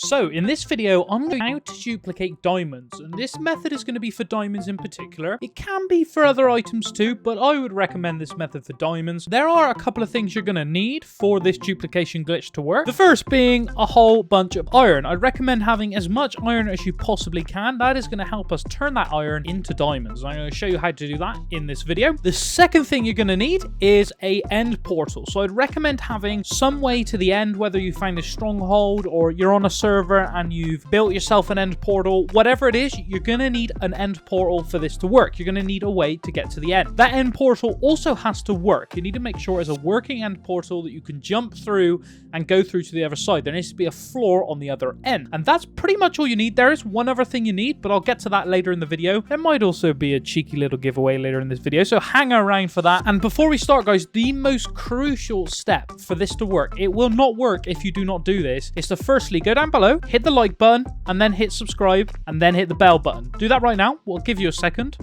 So in this video, I'm going to how to duplicate diamonds, and this method is going to be for diamonds in particular. It can be for other items too, but I would recommend this method for diamonds. There are a couple of things you're going to need for this duplication glitch to work. The first being a whole bunch of iron. I'd recommend having as much iron as you possibly can. That is going to help us turn that iron into diamonds. I'm going to show you how to do that in this video. The second thing you're going to need is a end portal. So I'd recommend having some way to the end, whether you find a stronghold or you're on a server and you've built yourself an end portal. Whatever it is, you're going to need an end portal for this to work. You're going to need a way to get to the end. That end portal also has to work. You need to make sure it's a working end portal that you can jump through and go through to the other side. There needs to be a floor on the other end. And that's pretty much all you need. There is one other thing you need, but I'll get to that later in the video. There might also be a cheeky little giveaway later in this video, so hang around for that. And before we start, guys, the most crucial step for this to work, it will not work if you do not do this, is to firstly go down below, hit the like button, and then hit subscribe, and then hit the bell button. Do that right now. We'll give you a second.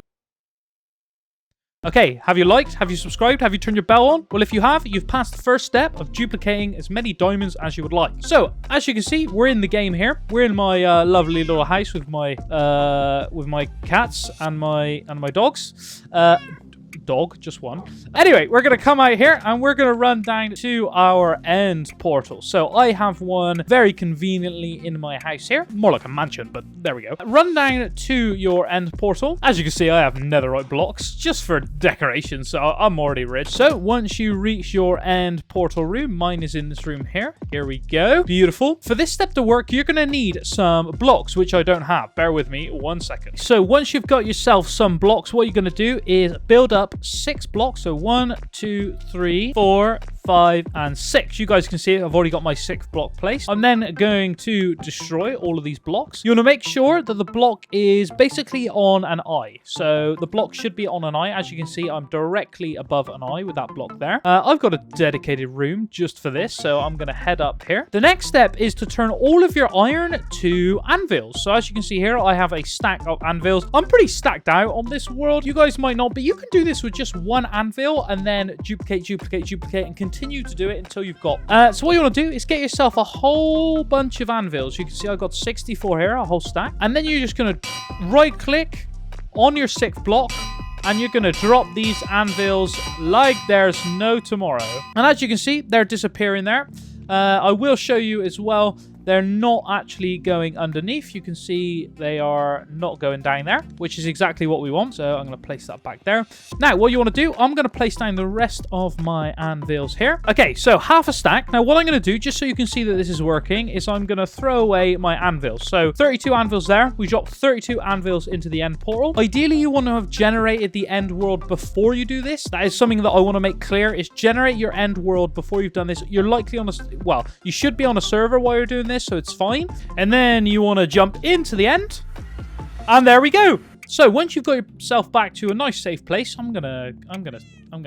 Okay, have you liked? Have you subscribed? Have you turned your bell on? Well, if you have, you've passed the first step of duplicating as many diamonds as you would like. So, as you can see, we're in the game here. We're in my lovely little house with my cats and my dogs. Dog, just one. Anyway, we're going to come out here and we're going to run down to our end portal. So I have one very conveniently in my house here. More like a mansion, but there we go. Run down to your end portal. As you can see, I have netherite blocks just for decoration, so I'm already rich. So once you reach your end portal room, mine is in this room here. Here we go. Beautiful. For this step to work, you're going to need some blocks, which I don't have. Bear with me 1 second. So once you've got yourself some blocks, what you're going to do is build up 6 blocks. So 1, 2, 3, 4, 5, and 6. You guys can see it. I've already got my 6th block placed. I'm then going to destroy all of these blocks. You want to make sure that the block is basically on an eye. So the block should be on an eye. As you can see, I'm directly above an eye with that block there. I've got a dedicated room just for this, so I'm going to head up here. The next step is to turn all of your iron to anvils. So as you can see here, I have a stack of anvils. I'm pretty stacked out on this world. You guys might not, but you can do this with just one anvil and then duplicate, and continue to do it until you've got. So what you want to do is get yourself a whole bunch of anvils. You can see I've got 64 here, a whole stack. And then you're just going to right click on your 6th block and you're going to drop these anvils like there's no tomorrow. And as you can see, they're disappearing there. I will show you as well. They're not actually going underneath. You can see they are not going down there, which is exactly what we want. So I'm going to place that back there. Now, what you want to do, I'm going to place down the rest of my anvils here. Okay, so half a stack. Now, what I'm going to do, just so you can see that this is working, is I'm going to throw away my anvils. So 32 anvils there. We dropped 32 anvils into the end portal. Ideally, you want to have generated the end world before you do this. That is something that I want to make clear, is generate your end world before you've done this. You're likely on a, well, you should be on a server while you're doing this, so it's fine. And then you want to jump into the end, and there we go. So once you've got yourself back to a nice safe place, I'm gonna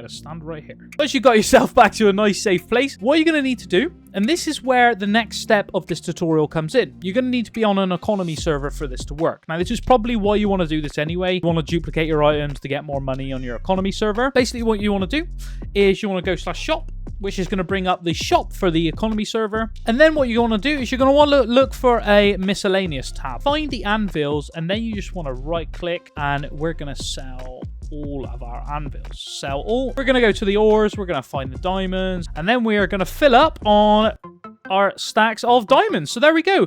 stand right here. Once you've got yourself back to a nice safe place, what you're gonna need to do, and this is where the next step of this tutorial comes in. You're gonna need to be on an economy server for this to work. Now, this is probably why you want to do this anyway. You want to duplicate your items to get more money on your economy server. Basically, what you want to do is you want to go /shop, which is going to bring up the shop for the economy server. And then what you want to do is you're going to want to look for a miscellaneous tab. Find the anvils, and then you just want to right click, and we're going to sell all of our anvils. Sell all. We're going to go to the ores. We're going to find the diamonds, and then we are going to fill up on our stacks of diamonds. So there we go.